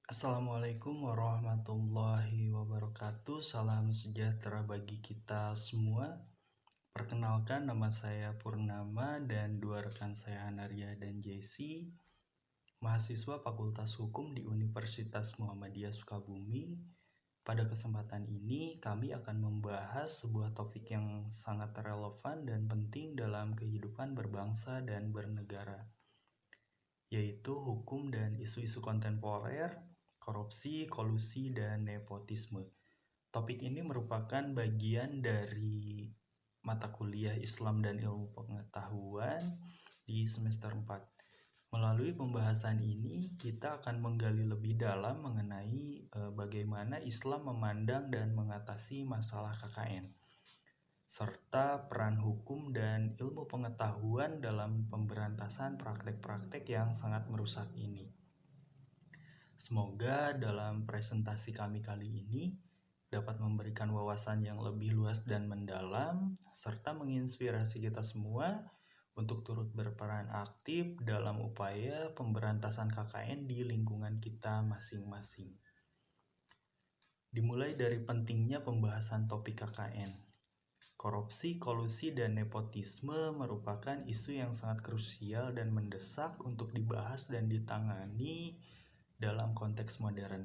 Assalamualaikum warahmatullahi wabarakatuh. Salam sejahtera bagi kita semua. Perkenalkan, nama saya Purnama dan dua rekan saya Hanaria dan Jesse, mahasiswa Fakultas Hukum di Universitas Muhammadiyah Sukabumi. Pada kesempatan ini kami akan membahas sebuah topik yang sangat relevan dan penting dalam kehidupan berbangsa dan bernegara, yaitu hukum dan isu-isu kontemporer, korupsi, kolusi, dan nepotisme. Topik ini merupakan bagian dari mata kuliah Islam dan Ilmu Pengetahuan di semester 4. Melalui pembahasan ini, kita akan menggali lebih dalam mengenai bagaimana Islam memandang dan mengatasi masalah KKN, serta peran hukum dan ilmu pengetahuan dalam pemberantasan praktek-praktek yang sangat merusak ini. Semoga dalam presentasi kami kali ini dapat memberikan wawasan yang lebih luas dan mendalam, serta menginspirasi kita semua untuk turut berperan aktif dalam upaya pemberantasan KKN di lingkungan kita masing-masing. Dimulai dari pentingnya pembahasan topik KKN. Korupsi, kolusi, dan nepotisme merupakan isu yang sangat krusial dan mendesak untuk dibahas dan ditangani dalam konteks modern,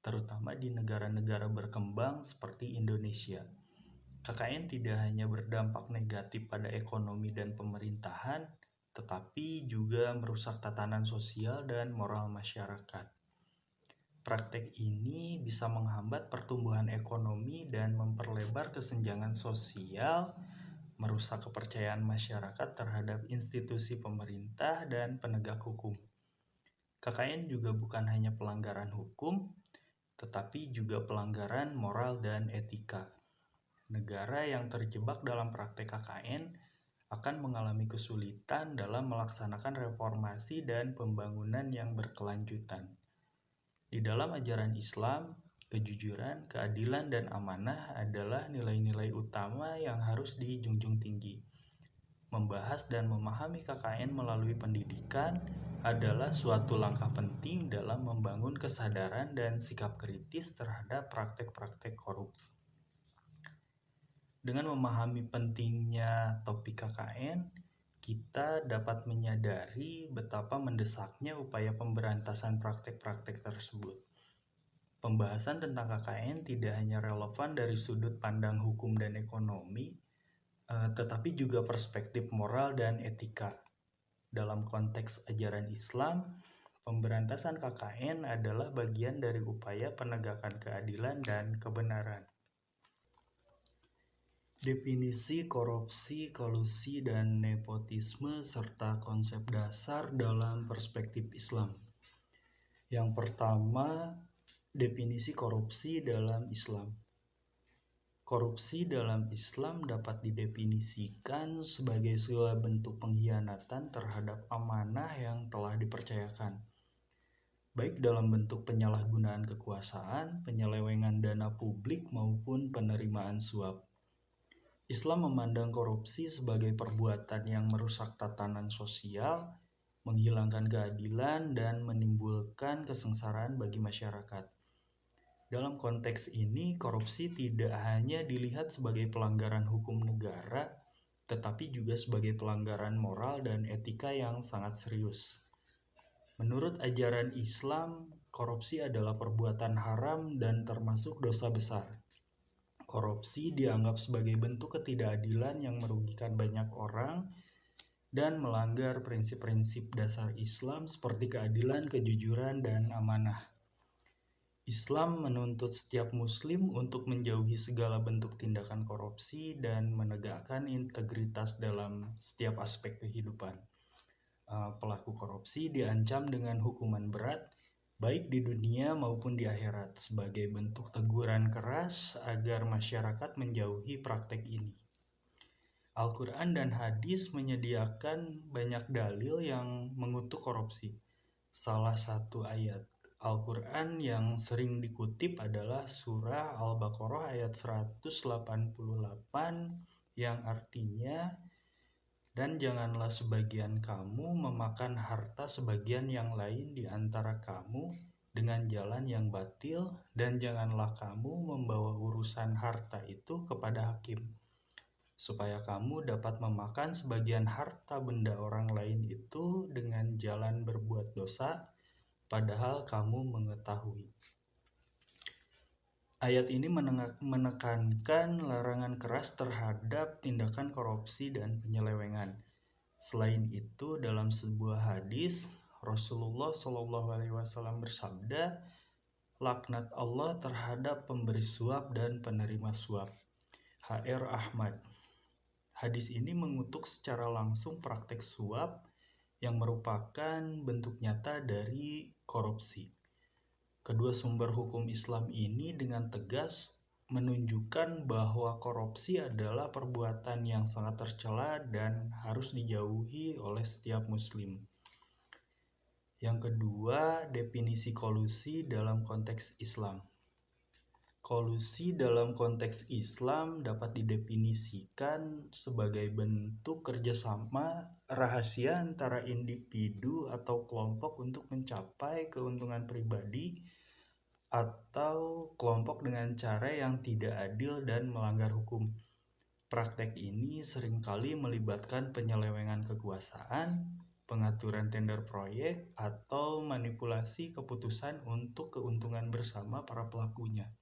terutama di negara-negara berkembang seperti Indonesia. KKN tidak hanya berdampak negatif pada ekonomi dan pemerintahan, tetapi juga merusak tatanan sosial dan moral masyarakat. Praktek ini bisa menghambat pertumbuhan ekonomi dan memperlebar kesenjangan sosial, merusak kepercayaan masyarakat terhadap institusi pemerintah dan penegak hukum. KKN juga bukan hanya pelanggaran hukum, tetapi juga pelanggaran moral dan etika. Negara yang terjebak dalam praktek KKN akan mengalami kesulitan dalam melaksanakan reformasi dan pembangunan yang berkelanjutan. Di dalam ajaran Islam, kejujuran, keadilan, dan amanah adalah nilai-nilai utama yang harus dijunjung tinggi. Membahas dan memahami KKN melalui pendidikan adalah suatu langkah penting dalam membangun kesadaran dan sikap kritis terhadap praktek-praktek korup. Dengan memahami pentingnya topik KKN, kita dapat menyadari betapa mendesaknya upaya pemberantasan praktek-praktek tersebut. Pembahasan tentang KKN tidak hanya relevan dari sudut pandang hukum dan ekonomi, tetapi juga perspektif moral dan etika. Dalam konteks ajaran Islam, pemberantasan KKN adalah bagian dari upaya penegakan keadilan dan kebenaran. Definisi korupsi, kolusi, dan nepotisme serta konsep dasar dalam perspektif Islam. Yang pertama, definisi korupsi dalam Islam. Korupsi dalam Islam dapat didefinisikan sebagai segala bentuk pengkhianatan terhadap amanah yang telah dipercayakan, baik dalam bentuk penyalahgunaan kekuasaan, penyelewengan dana publik, maupun penerimaan suap. Islam memandang korupsi sebagai perbuatan yang merusak tatanan sosial, menghilangkan keadilan, dan menimbulkan kesengsaraan bagi masyarakat. Dalam konteks ini, korupsi tidak hanya dilihat sebagai pelanggaran hukum negara, tetapi juga sebagai pelanggaran moral dan etika yang sangat serius. Menurut ajaran Islam, korupsi adalah perbuatan haram dan termasuk dosa besar. Korupsi dianggap sebagai bentuk ketidakadilan yang merugikan banyak orang dan melanggar prinsip-prinsip dasar Islam seperti keadilan, kejujuran, dan amanah. Islam menuntut setiap muslim untuk menjauhi segala bentuk tindakan korupsi dan menegakkan integritas dalam setiap aspek kehidupan. Pelaku korupsi diancam dengan hukuman berat, baik di dunia maupun di akhirat, sebagai bentuk teguran keras agar masyarakat menjauhi praktek ini. Al-Quran dan hadis menyediakan banyak dalil yang mengutuk korupsi. Salah satu ayat Al-Quran yang sering dikutip adalah surah Al-Baqarah ayat 188 yang artinya, "Dan janganlah sebagian kamu memakan harta sebagian yang lain di antara kamu dengan jalan yang batil, dan janganlah kamu membawa urusan harta itu kepada hakim, supaya kamu dapat memakan sebagian harta benda orang lain itu dengan jalan berbuat dosa, padahal kamu mengetahui. Ayat ini menekankan larangan keras terhadap tindakan korupsi dan penyelewengan. Selain itu, dalam sebuah hadis, Rasulullah SAW bersabda, "Laknat Allah terhadap pemberi suap dan penerima suap." HR Ahmad. Hadis ini mengutuk secara langsung praktek suap yang merupakan bentuk nyata dari korupsi. Kedua sumber hukum Islam ini dengan tegas menunjukkan bahwa korupsi adalah perbuatan yang sangat tercela dan harus dijauhi oleh setiap muslim. Yang kedua, definisi kolusi dalam konteks Islam. Kolusi dalam konteks Islam dapat didefinisikan sebagai bentuk kerjasama rahasia antara individu atau kelompok untuk mencapai keuntungan pribadi atau kelompok dengan cara yang tidak adil dan melanggar hukum. Praktek ini seringkali melibatkan penyelewengan kekuasaan, pengaturan tender proyek, atau manipulasi keputusan untuk keuntungan bersama para pelakunya,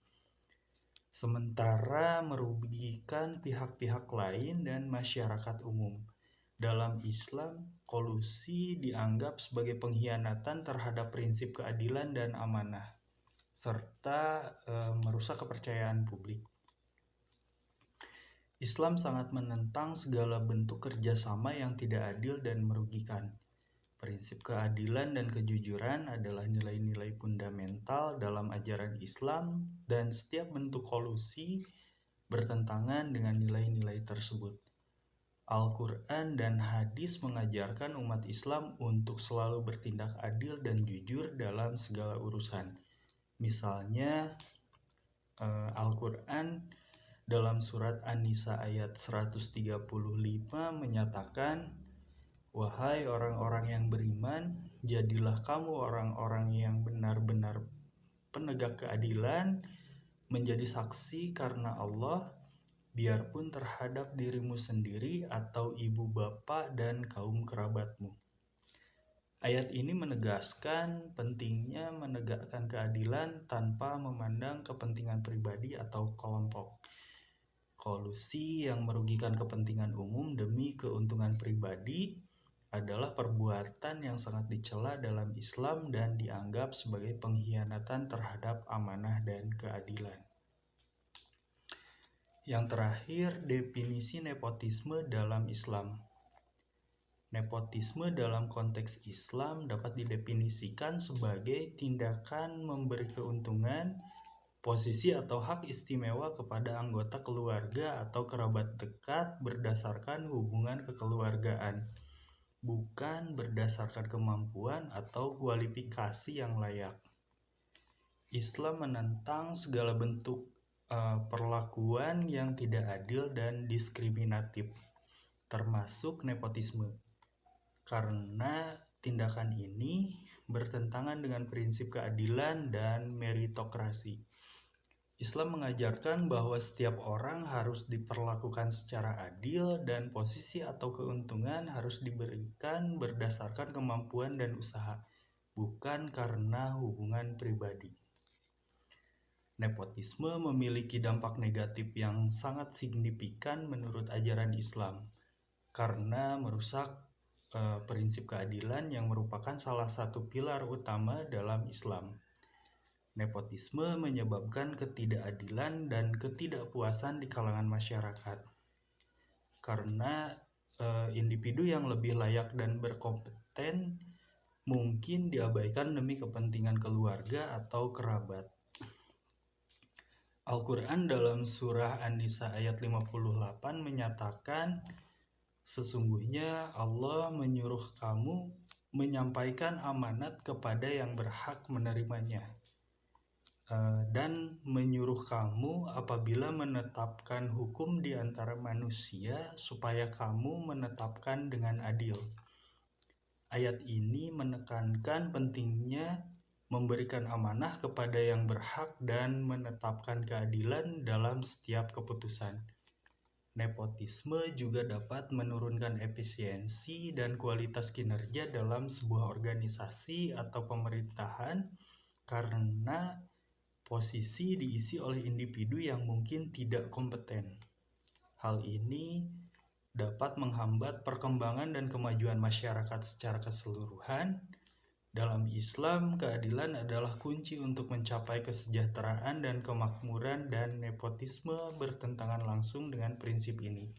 sementara merugikan pihak-pihak lain dan masyarakat umum. Dalam Islam, kolusi dianggap sebagai pengkhianatan terhadap prinsip keadilan dan amanah, serta merusak kepercayaan publik. Islam sangat menentang segala bentuk kerjasama yang tidak adil dan merugikan. Prinsip keadilan dan kejujuran adalah nilai-nilai fundamental dalam ajaran Islam, dan setiap bentuk kolusi bertentangan dengan nilai-nilai tersebut. Al-Quran dan hadis mengajarkan umat Islam untuk selalu bertindak adil dan jujur dalam segala urusan. Misalnya Al-Quran dalam surat An-Nisa ayat 135 menyatakan, "Wahai orang-orang yang beriman, jadilah kamu orang-orang yang benar-benar penegak keadilan, menjadi saksi karena Allah, biarpun terhadap dirimu sendiri atau ibu bapa dan kaum kerabatmu." Ayat ini menegaskan pentingnya menegakkan keadilan tanpa memandang kepentingan pribadi atau kelompok. Kolusi yang merugikan kepentingan umum demi keuntungan pribadi adalah perbuatan yang sangat dicela dalam Islam dan dianggap sebagai pengkhianatan terhadap amanah dan keadilan. Yang terakhir, definisi nepotisme dalam Islam. Nepotisme dalam konteks Islam dapat didefinisikan sebagai tindakan memberi keuntungan, posisi atau hak istimewa kepada anggota keluarga atau kerabat dekat berdasarkan hubungan kekeluargaan, bukan berdasarkan kemampuan atau kualifikasi yang layak. Islam menentang segala bentuk perlakuan yang tidak adil dan diskriminatif, termasuk nepotisme, karena tindakan ini bertentangan dengan prinsip keadilan dan meritokrasi. Islam mengajarkan bahwa setiap orang harus diperlakukan secara adil dan posisi atau keuntungan harus diberikan berdasarkan kemampuan dan usaha, bukan karena hubungan pribadi. Nepotisme memiliki dampak negatif yang sangat signifikan menurut ajaran Islam, karena merusak prinsip keadilan yang merupakan salah satu pilar utama dalam Islam. Nepotisme menyebabkan ketidakadilan dan ketidakpuasan di kalangan masyarakat, karena individu yang lebih layak dan berkompeten mungkin diabaikan demi kepentingan keluarga atau kerabat. Al-Quran dalam surah An-Nisa ayat 58 menyatakan, "Sesungguhnya Allah menyuruh kamu menyampaikan amanat kepada yang berhak menerimanya, dan menyuruh kamu apabila menetapkan hukum di antara manusia supaya kamu menetapkan dengan adil." Ayat ini menekankan pentingnya memberikan amanah kepada yang berhak dan menetapkan keadilan dalam setiap keputusan. Nepotisme juga dapat menurunkan efisiensi dan kualitas kinerja dalam sebuah organisasi atau pemerintahan karena posisi diisi oleh individu yang mungkin tidak kompeten. Hal ini dapat menghambat perkembangan dan kemajuan masyarakat secara keseluruhan. Dalam Islam, keadilan adalah kunci untuk mencapai kesejahteraan dan kemakmuran, dan nepotisme bertentangan langsung dengan prinsip ini.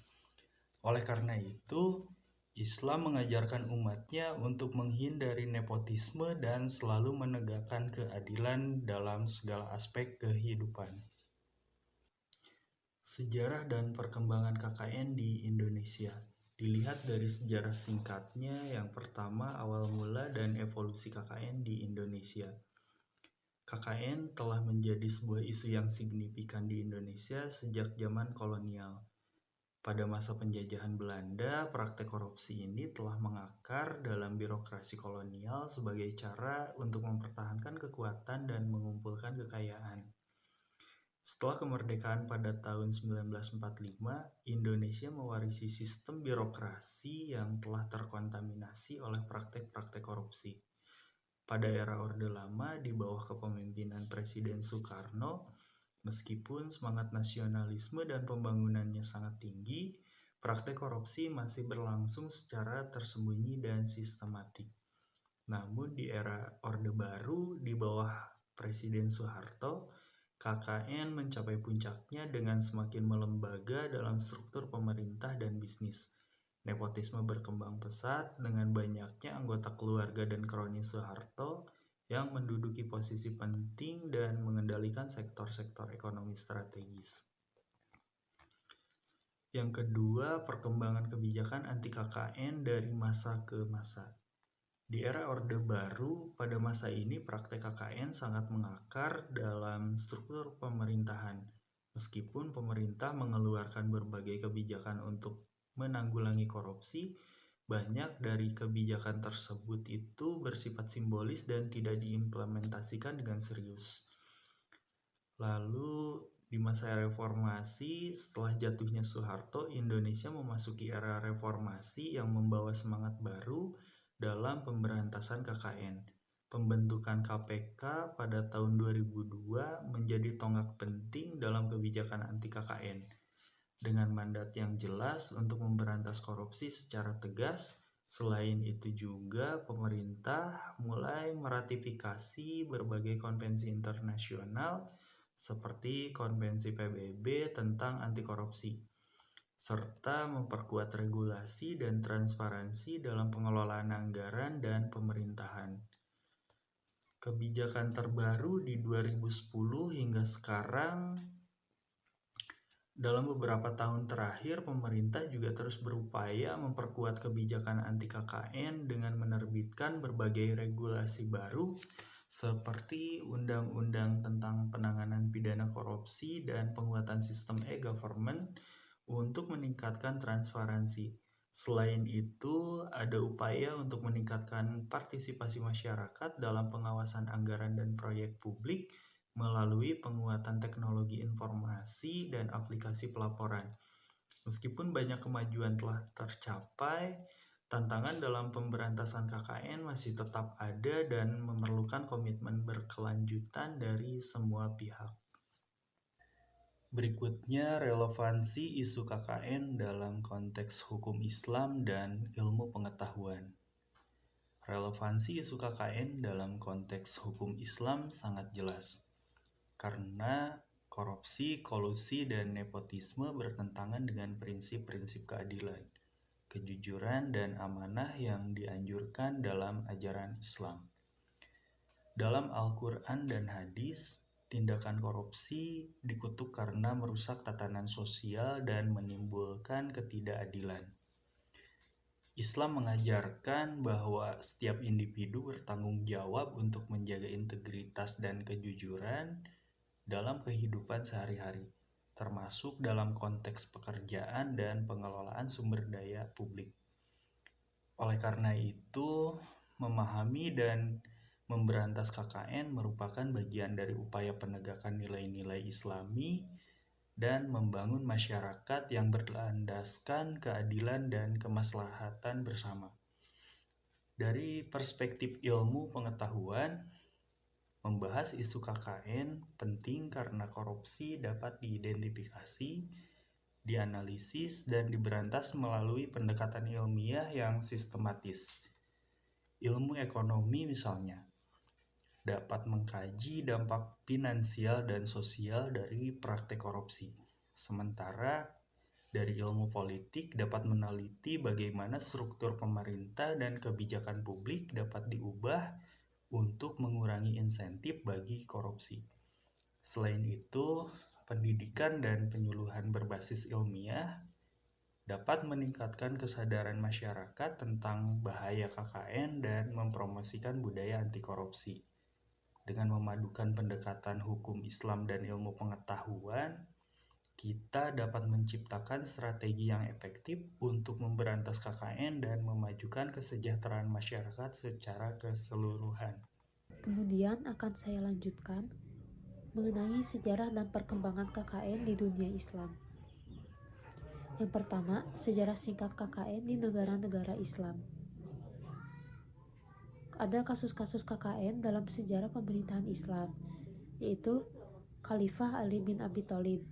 Oleh karena itu, Islam mengajarkan umatnya untuk menghindari nepotisme dan selalu menegakkan keadilan dalam segala aspek kehidupan. Sejarah dan perkembangan KKN di Indonesia. Dilihat dari sejarah singkatnya, yang pertama awal mula dan evolusi KKN di Indonesia. KKN telah menjadi sebuah isu yang signifikan di Indonesia sejak zaman kolonial. Pada masa penjajahan Belanda, praktek korupsi ini telah mengakar dalam birokrasi kolonial sebagai cara untuk mempertahankan kekuatan dan mengumpulkan kekayaan. Setelah kemerdekaan pada tahun 1945, Indonesia mewarisi sistem birokrasi yang telah terkontaminasi oleh praktek-praktek korupsi. Pada era Orde Lama di bawah kepemimpinan Presiden Soekarno, meskipun semangat nasionalisme dan pembangunannya sangat tinggi, praktek korupsi masih berlangsung secara tersembunyi dan sistematik. Namun di era Orde Baru di bawah Presiden Soeharto, KKN mencapai puncaknya dengan semakin melembaga dalam struktur pemerintah dan bisnis. Nepotisme berkembang pesat dengan banyaknya anggota keluarga dan kroni Soeharto yang menduduki posisi penting dan mengendalikan sektor-sektor ekonomi strategis. Yang kedua, perkembangan kebijakan anti KKN dari masa ke masa. Di era Orde Baru, pada masa ini praktek KKN sangat mengakar dalam struktur pemerintahan. Meskipun pemerintah mengeluarkan berbagai kebijakan untuk menanggulangi korupsi, banyak dari kebijakan tersebut itu bersifat simbolis dan tidak diimplementasikan dengan serius. Lalu di masa reformasi, setelah jatuhnya Soeharto, Indonesia memasuki era reformasi yang membawa semangat baru dalam pemberantasan KKN. Pembentukan KPK pada tahun 2002 menjadi tonggak penting dalam kebijakan anti KKN. Dengan mandat yang jelas untuk memberantas korupsi secara tegas, selain itu juga pemerintah mulai meratifikasi berbagai konvensi internasional seperti Konvensi PBB tentang anti korupsi, serta memperkuat regulasi dan transparansi dalam pengelolaan anggaran dan pemerintahan. Kebijakan terbaru di 2010 hingga sekarang, dalam beberapa tahun terakhir, pemerintah juga terus berupaya memperkuat kebijakan anti KKN dengan menerbitkan berbagai regulasi baru seperti Undang-Undang tentang Penanganan Pidana Korupsi dan penguatan sistem e-government untuk meningkatkan transparansi. Selain itu, ada upaya untuk meningkatkan partisipasi masyarakat dalam pengawasan anggaran dan proyek publik melalui penguatan teknologi informasi dan aplikasi pelaporan. Meskipun banyak kemajuan telah tercapai, tantangan dalam pemberantasan KKN masih tetap ada dan memerlukan komitmen berkelanjutan dari semua pihak. Berikutnya, relevansi isu KKN dalam konteks hukum Islam dan ilmu pengetahuan. Relevansi isu KKN dalam konteks hukum Islam sangat jelas, karena korupsi, kolusi, dan nepotisme bertentangan dengan prinsip-prinsip keadilan, kejujuran, dan amanah yang dianjurkan dalam ajaran Islam. Dalam Al-Quran dan hadis, tindakan korupsi dikutuk karena merusak tatanan sosial dan menimbulkan ketidakadilan. Islam mengajarkan bahwa setiap individu bertanggung jawab untuk menjaga integritas dan kejujuran dalam kehidupan sehari-hari, termasuk dalam konteks pekerjaan dan pengelolaan sumber daya publik. Oleh karena itu, memahami dan Memberantas KKN merupakan bagian dari upaya penegakan nilai-nilai Islami dan membangun masyarakat yang berlandaskan keadilan dan kemaslahatan bersama. Dari perspektif ilmu pengetahuan, membahas isu KKN penting karena korupsi dapat diidentifikasi, dianalisis, dan diberantas melalui pendekatan ilmiah yang sistematis. Ilmu ekonomi misalnya dapat mengkaji dampak finansial dan sosial dari praktek korupsi. Sementara dari ilmu politik dapat meneliti bagaimana struktur pemerintah dan kebijakan publik dapat diubah untuk mengurangi insentif bagi korupsi. Selain itu, pendidikan dan penyuluhan berbasis ilmiah dapat meningkatkan kesadaran masyarakat tentang bahaya KKN dan mempromosikan budaya anti korupsi. Dengan memadukan pendekatan hukum Islam dan ilmu pengetahuan, kita dapat menciptakan strategi yang efektif untuk memberantas KKN dan memajukan kesejahteraan masyarakat secara keseluruhan. Kemudian akan saya lanjutkan mengenai sejarah dan perkembangan KKN di dunia Islam. Yang pertama, sejarah singkat KKN di negara-negara Islam. Ada kasus-kasus KKN dalam sejarah pemerintahan Islam, yaitu Khalifah Ali bin Abi Thalib.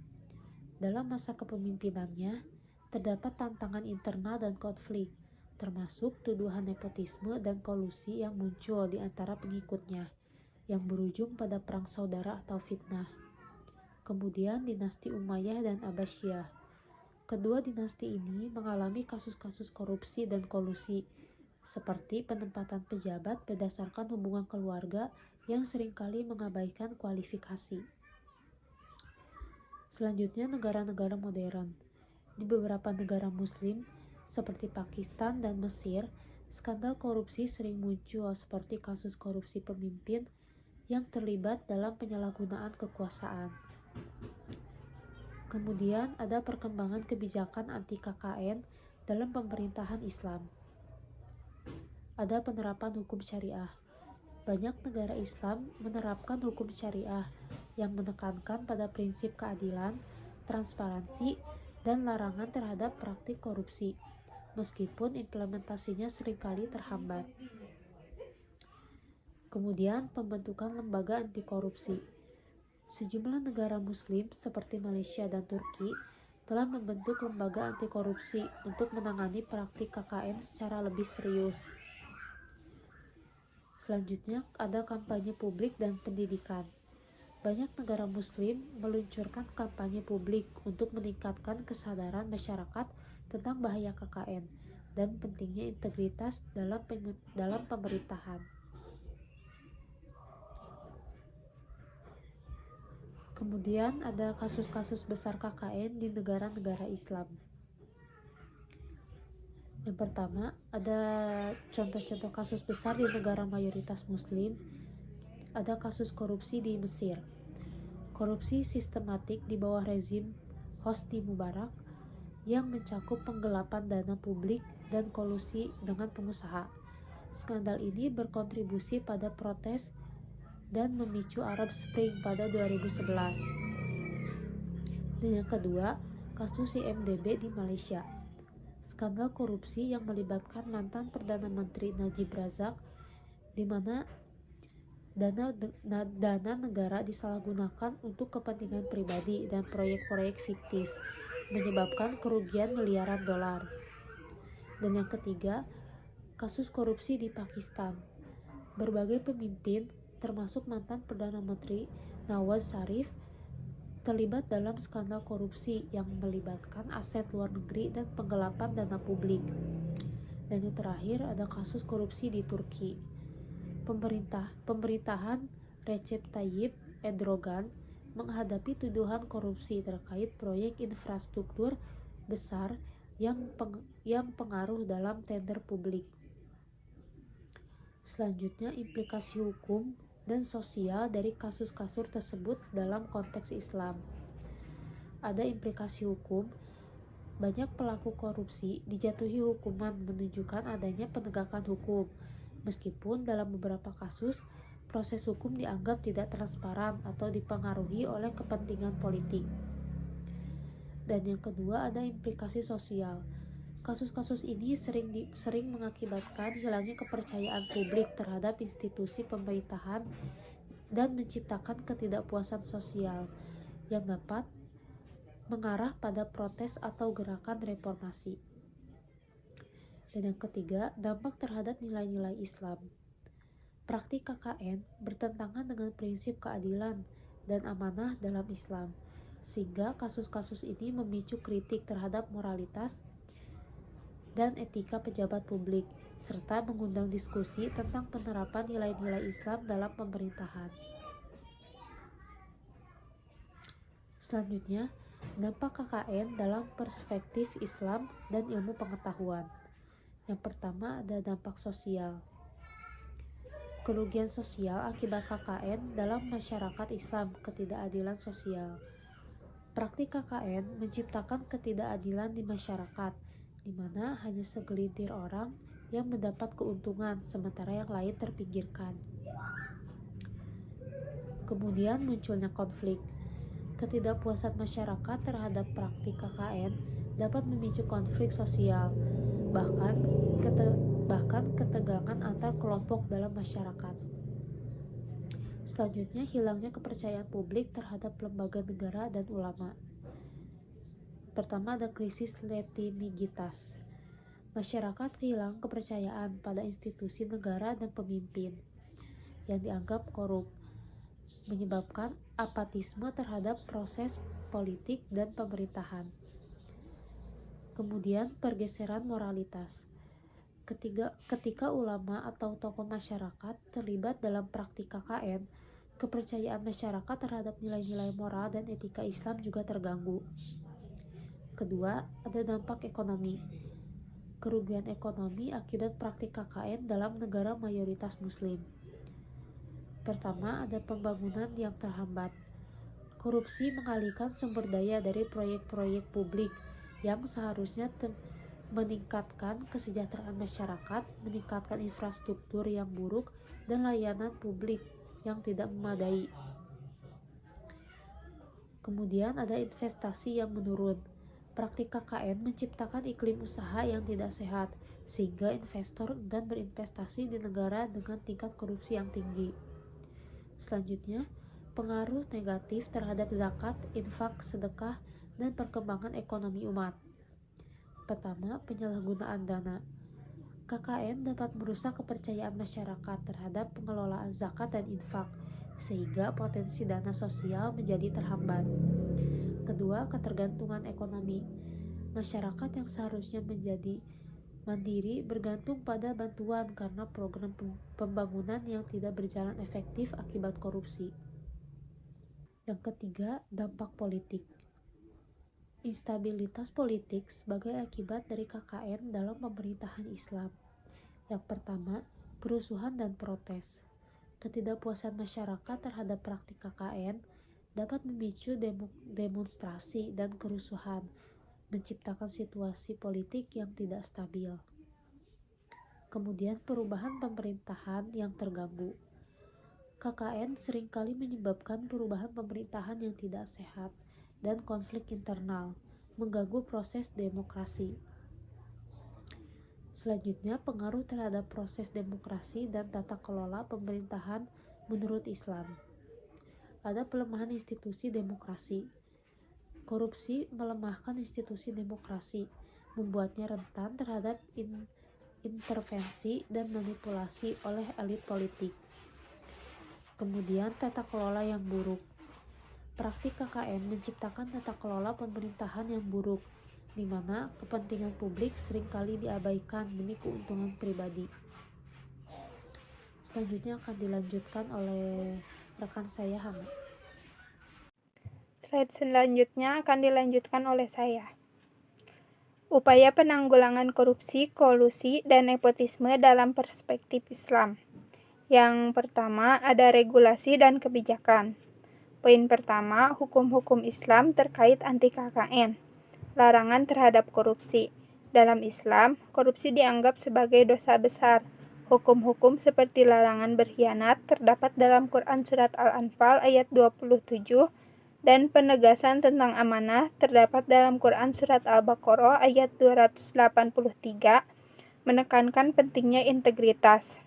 Dalam masa kepemimpinannya, terdapat tantangan internal dan konflik, termasuk tuduhan nepotisme dan kolusi yang muncul di antara pengikutnya, yang berujung pada perang saudara atau fitnah. Kemudian dinasti Umayyah dan Abbasiyah. Kedua dinasti ini mengalami kasus-kasus korupsi dan kolusi, seperti penempatan pejabat berdasarkan hubungan keluarga yang seringkali mengabaikan kualifikasi. Selanjutnya, negara-negara modern. Di beberapa negara muslim, seperti Pakistan dan Mesir, skandal korupsi sering muncul seperti kasus korupsi pemimpin yang terlibat dalam penyalahgunaan kekuasaan. Kemudian ada perkembangan kebijakan anti KKN dalam pemerintahan Islam. Ada penerapan hukum syariah. Banyak negara Islam menerapkan hukum syariah yang menekankan pada prinsip keadilan, transparansi, dan larangan terhadap praktik korupsi, meskipun implementasinya seringkali terhambat. Kemudian pembentukan lembaga anti korupsi. Sejumlah negara muslim seperti Malaysia dan Turki telah membentuk lembaga anti korupsi untuk menangani praktik KKN secara lebih serius. Selanjutnya ada kampanye publik dan pendidikan. Banyak negara muslim meluncurkan kampanye publik untuk meningkatkan kesadaran masyarakat tentang bahaya KKN dan pentingnya integritas dalam pemerintahan. Kemudian ada kasus-kasus besar KKN di negara-negara Islam. Yang pertama, ada contoh-contoh kasus besar di negara mayoritas muslim. Ada kasus korupsi di Mesir. Korupsi sistematik di bawah rezim Hosni Mubarak yang mencakup penggelapan dana publik dan kolusi dengan pengusaha. Skandal ini berkontribusi pada protes dan memicu Arab Spring pada 2011. Dan yang kedua, kasus IMDb di Malaysia. Skandal korupsi yang melibatkan mantan Perdana Menteri Najib Razak, di mana dana negara disalahgunakan untuk kepentingan pribadi dan proyek-proyek fiktif, menyebabkan kerugian miliaran dolar. Dan yang ketiga, kasus korupsi di Pakistan. Berbagai pemimpin, termasuk mantan Perdana Menteri Nawaz Sharif, terlibat dalam skandal korupsi yang melibatkan aset luar negeri dan penggelapan dana publik. Dan yang terakhir ada kasus korupsi di Turki. Pemerintahan Recep Tayyip Erdogan menghadapi tuduhan korupsi terkait proyek infrastruktur besar yang pengaruh dalam tender publik. Selanjutnya, implikasi hukum dan sosial dari kasus-kasus tersebut dalam konteks Islam. Ada implikasi hukum. Banyak pelaku korupsi dijatuhi hukuman menunjukkan adanya penegakan hukum, meskipun dalam beberapa kasus proses hukum dianggap tidak transparan atau dipengaruhi oleh kepentingan politik. Dan yang kedua ada implikasi sosial. Kasus-kasus ini sering mengakibatkan hilangnya kepercayaan publik terhadap institusi pemerintahan dan menciptakan ketidakpuasan sosial yang dapat mengarah pada protes atau gerakan reformasi. Dan yang ketiga, dampak terhadap nilai-nilai Islam. Praktik KKN bertentangan dengan prinsip keadilan dan amanah dalam Islam, sehingga kasus-kasus ini memicu kritik terhadap moralitas dan etika pejabat publik, serta mengundang diskusi tentang penerapan nilai-nilai Islam dalam pemerintahan. Selanjutnya, dampak KKN dalam perspektif Islam dan ilmu pengetahuan. Yang pertama ada dampak sosial. Kerugian sosial akibat KKN dalam masyarakat Islam, ketidakadilan sosial. Praktik KKN menciptakan ketidakadilan di masyarakat, di mana hanya segelintir orang yang mendapat keuntungan sementara yang lain terpinggirkan. Kemudian munculnya konflik. Ketidakpuasan masyarakat terhadap praktik KKN dapat memicu konflik sosial, bahkan ketegangan antar kelompok dalam masyarakat. Selanjutnya, hilangnya kepercayaan publik terhadap lembaga negara dan ulama. Pertama ada krisis legitimitas. Masyarakat kehilangan kepercayaan pada institusi negara dan pemimpin yang dianggap korup, menyebabkan apatisme terhadap proses politik dan pemerintahan. Kemudian pergeseran moralitas. Ketika ulama atau tokoh masyarakat terlibat dalam praktik KKN, kepercayaan masyarakat terhadap nilai-nilai moral dan etika Islam juga terganggu. Kedua, ada dampak ekonomi. Kerugian ekonomi akibat praktik KKN dalam negara mayoritas muslim. Pertama, ada pembangunan yang terhambat. Korupsi mengalihkan sumber daya dari proyek-proyek publik yang seharusnya meningkatkan kesejahteraan masyarakat, meningkatkan infrastruktur yang buruk, dan layanan publik yang tidak memadai. Kemudian ada investasi yang menurun. Praktik KKN menciptakan iklim usaha yang tidak sehat, sehingga investor enggan berinvestasi di negara dengan tingkat korupsi yang tinggi. Selanjutnya, pengaruh negatif terhadap zakat, infak, sedekah, dan perkembangan ekonomi umat. Pertama, penyalahgunaan dana. KKN dapat merusak kepercayaan masyarakat terhadap pengelolaan zakat dan infak, sehingga potensi dana sosial menjadi terhambat. Kedua, ketergantungan ekonomi. Masyarakat yang seharusnya menjadi mandiri bergantung pada bantuan karena program pembangunan yang tidak berjalan efektif akibat korupsi. Yang ketiga, dampak politik. Instabilitas politik sebagai akibat dari KKN dalam pemerintahan Islam. Yang pertama, kerusuhan dan protes. Ketidakpuasan masyarakat terhadap praktik KKN dapat memicu demonstrasi dan kerusuhan, menciptakan situasi politik yang tidak stabil. Kemudian perubahan pemerintahan yang terganggu. KKN seringkali menyebabkan perubahan pemerintahan yang tidak sehat dan konflik internal, mengganggu proses demokrasi. Selanjutnya, pengaruh terhadap proses demokrasi dan tata kelola pemerintahan menurut Islam. Ada pelemahan institusi demokrasi. Korupsi melemahkan institusi demokrasi, membuatnya rentan terhadap intervensi dan manipulasi oleh elit politik. Kemudian, tata kelola yang buruk. Praktik KKN menciptakan tata kelola pemerintahan yang buruk, di mana kepentingan publik seringkali diabaikan demi keuntungan pribadi. Selanjutnya akan dilanjutkan oleh rekan saya, Hana. Slide selanjutnya akan dilanjutkan oleh saya. Upaya penanggulangan korupsi, kolusi, dan nepotisme dalam perspektif Islam. Yang pertama, ada regulasi dan kebijakan. Poin pertama, hukum-hukum Islam terkait anti KKN. Larangan terhadap korupsi. Dalam Islam, korupsi dianggap sebagai dosa besar. Hukum-hukum seperti larangan berkhianat terdapat dalam Quran Surat Al-Anfal ayat 27 dan penegasan tentang amanah terdapat dalam Quran Surat Al-Baqarah ayat 283 menekankan pentingnya integritas.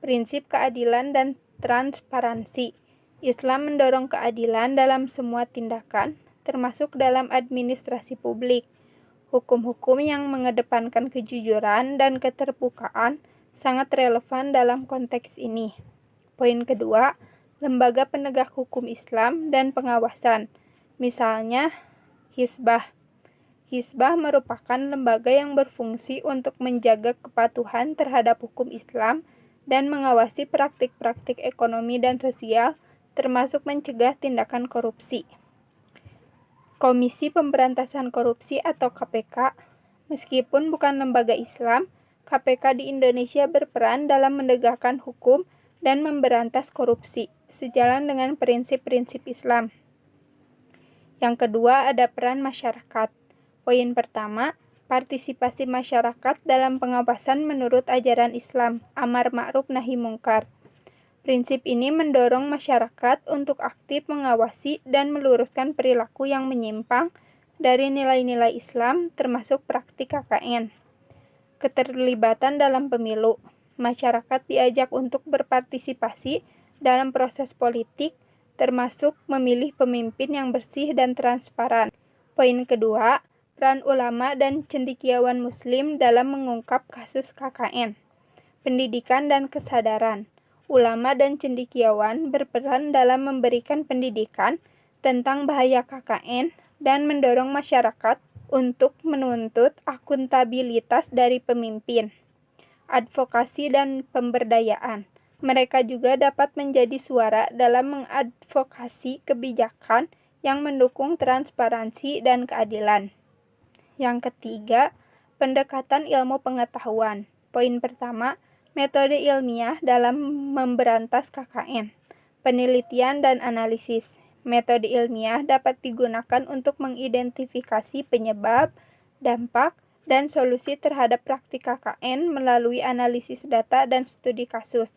Prinsip keadilan dan transparansi. Islam mendorong keadilan dalam semua tindakan, termasuk dalam administrasi publik. Hukum-hukum yang mengedepankan kejujuran dan keterbukaan sangat relevan dalam konteks ini. Poin kedua, lembaga penegak hukum Islam dan pengawasan. Misalnya, Hizbah. Hizbah merupakan lembaga yang berfungsi untuk menjaga kepatuhan terhadap hukum Islam dan mengawasi praktik-praktik ekonomi dan sosial, termasuk mencegah tindakan korupsi. Komisi Pemberantasan Korupsi atau KPK, meskipun bukan lembaga Islam, KPK di Indonesia berperan dalam menegakkan hukum dan memberantas korupsi, sejalan dengan prinsip-prinsip Islam. Yang kedua, ada peran masyarakat. Poin pertama, partisipasi masyarakat dalam pengawasan menurut ajaran Islam, amar ma'ruf nahi mungkar. Prinsip ini mendorong masyarakat untuk aktif mengawasi dan meluruskan perilaku yang menyimpang dari nilai-nilai Islam, termasuk praktik KKN. Keterlibatan dalam pemilu. Masyarakat diajak untuk berpartisipasi dalam proses politik, termasuk memilih pemimpin yang bersih dan transparan. Poin kedua, peran ulama dan cendekiawan Muslim dalam mengungkap kasus KKN. Pendidikan dan kesadaran. Ulama dan cendekiawan berperan dalam memberikan pendidikan tentang bahaya KKN dan mendorong masyarakat untuk menuntut akuntabilitas dari pemimpin. Advokasi dan pemberdayaan. Mereka juga dapat menjadi suara dalam mengadvokasi kebijakan yang mendukung transparansi dan keadilan. Yang ketiga, pendekatan ilmu pengetahuan. Poin pertama, metode ilmiah dalam memberantas KKN. Penelitian dan analisis. Metode ilmiah dapat digunakan untuk mengidentifikasi penyebab, dampak, dan solusi terhadap praktik KKN melalui analisis data dan studi kasus.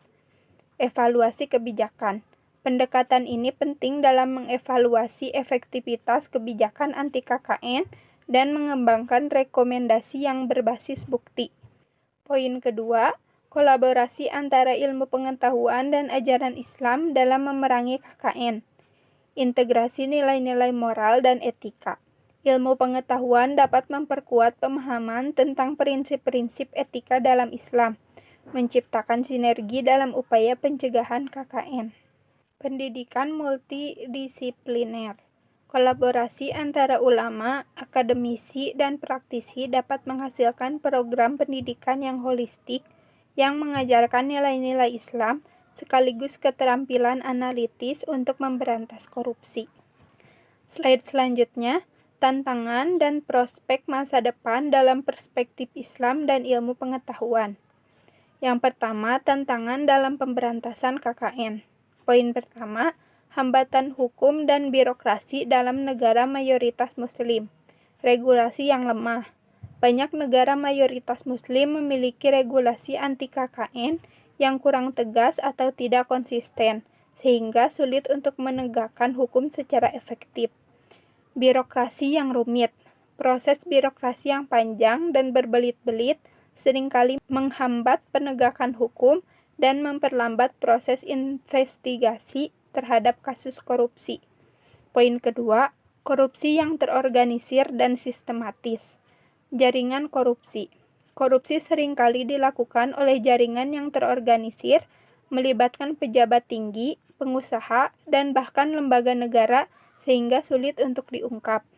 Evaluasi kebijakan. Pendekatan ini penting dalam mengevaluasi efektivitas kebijakan anti KKN dan mengembangkan rekomendasi yang berbasis bukti. Poin kedua, kolaborasi antara ilmu pengetahuan dan ajaran Islam dalam memerangi KKN. Integrasi nilai-nilai moral dan etika. Ilmu pengetahuan dapat memperkuat pemahaman tentang prinsip-prinsip etika dalam Islam, menciptakan sinergi dalam upaya pencegahan KKN. Pendidikan multidisipliner. Kolaborasi antara ulama, akademisi, dan praktisi dapat menghasilkan program pendidikan yang holistik yang mengajarkan nilai-nilai Islam sekaligus keterampilan analitis untuk memberantas korupsi. Slide selanjutnya, tantangan dan prospek masa depan dalam perspektif Islam dan ilmu pengetahuan. Yang pertama, tantangan dalam pemberantasan KKN. Poin pertama, hambatan hukum dan birokrasi dalam negara mayoritas Muslim. Regulasi yang lemah. Banyak negara mayoritas Muslim memiliki regulasi anti KKN yang kurang tegas atau tidak konsisten, sehingga sulit untuk menegakkan hukum secara efektif. Birokrasi yang rumit. Proses birokrasi yang panjang dan berbelit-belit seringkali menghambat penegakan hukum dan memperlambat proses investigasi terhadap kasus korupsi. Poin kedua, korupsi yang terorganisir dan sistematis. Jaringan korupsi. Korupsi seringkali dilakukan oleh jaringan yang terorganisir, melibatkan pejabat tinggi, pengusaha, dan bahkan lembaga negara sehingga sulit untuk diungkap.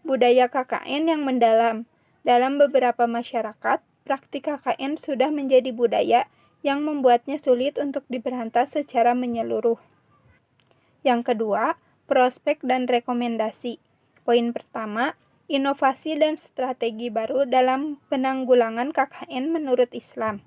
Budaya KKN yang mendalam. Dalam beberapa masyarakat, praktik KKN sudah menjadi budaya yang membuatnya sulit untuk diberantas secara menyeluruh. Yang kedua, prospek dan rekomendasi. Poin pertama, inovasi dan strategi baru dalam penanggulangan KKN menurut Islam.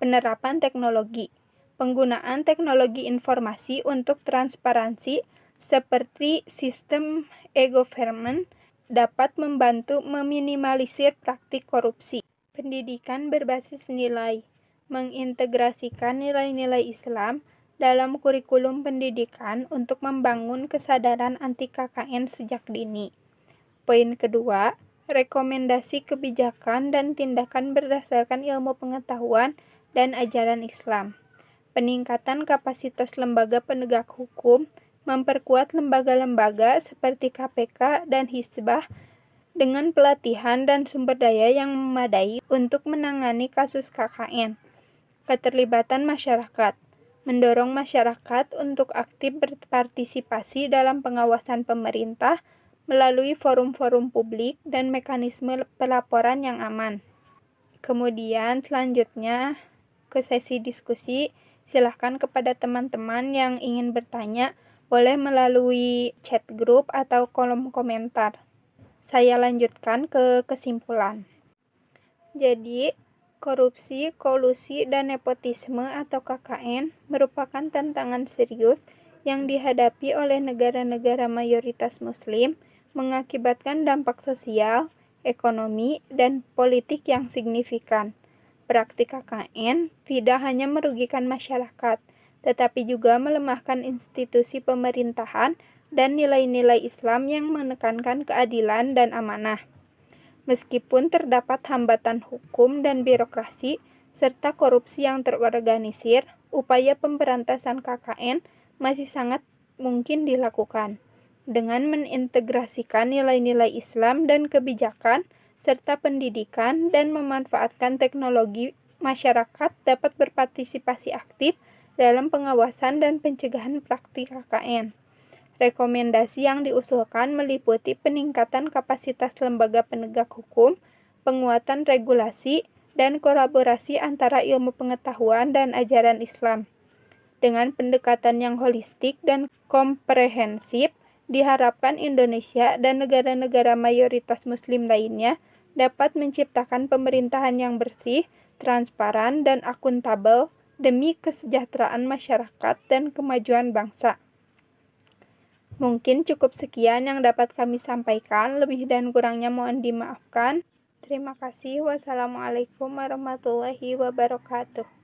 Penerapan teknologi. Penggunaan teknologi informasi untuk transparansi seperti sistem e-government dapat membantu meminimalisir praktik korupsi. Pendidikan berbasis nilai. mengintegrasikan nilai-nilai Islam dalam kurikulum pendidikan untuk membangun kesadaran anti KKN sejak dini. Poin kedua, rekomendasi kebijakan dan tindakan berdasarkan ilmu pengetahuan dan ajaran Islam. Peningkatan kapasitas lembaga penegak hukum, memperkuat lembaga-lembaga seperti KPK dan Hizbah dengan pelatihan dan sumber daya yang memadai untuk menangani kasus KKN. Keterlibatan masyarakat, mendorong masyarakat untuk aktif berpartisipasi dalam pengawasan pemerintah melalui forum-forum publik dan mekanisme pelaporan yang aman. Kemudian selanjutnya ke sesi diskusi, silahkan kepada teman-teman yang ingin bertanya boleh melalui chat group atau kolom komentar. Saya lanjutkan ke kesimpulan. Jadi, korupsi, kolusi, dan nepotisme atau KKN merupakan tantangan serius yang dihadapi oleh negara-negara mayoritas Muslim, mengakibatkan dampak sosial, ekonomi, dan politik yang signifikan. Praktik KKN tidak hanya merugikan masyarakat, tetapi juga melemahkan institusi pemerintahan dan nilai-nilai Islam yang menekankan keadilan dan amanah. Meskipun terdapat hambatan hukum dan birokrasi, serta korupsi yang terorganisir, upaya pemberantasan KKN masih sangat mungkin dilakukan. Dengan mengintegrasikan nilai-nilai Islam dan kebijakan, serta pendidikan dan memanfaatkan teknologi, masyarakat dapat berpartisipasi aktif dalam pengawasan dan pencegahan praktik KKN. Rekomendasi yang diusulkan meliputi peningkatan kapasitas lembaga penegak hukum, penguatan regulasi, dan kolaborasi antara ilmu pengetahuan dan ajaran Islam. Dengan pendekatan yang holistik dan komprehensif, diharapkan Indonesia dan negara-negara mayoritas Muslim lainnya dapat menciptakan pemerintahan yang bersih, transparan, dan akuntabel demi kesejahteraan masyarakat dan kemajuan bangsa. Mungkin cukup sekian yang dapat kami sampaikan, lebih dan kurangnya mohon dimaafkan. Terima kasih. Wassalamualaikum warahmatullahi wabarakatuh.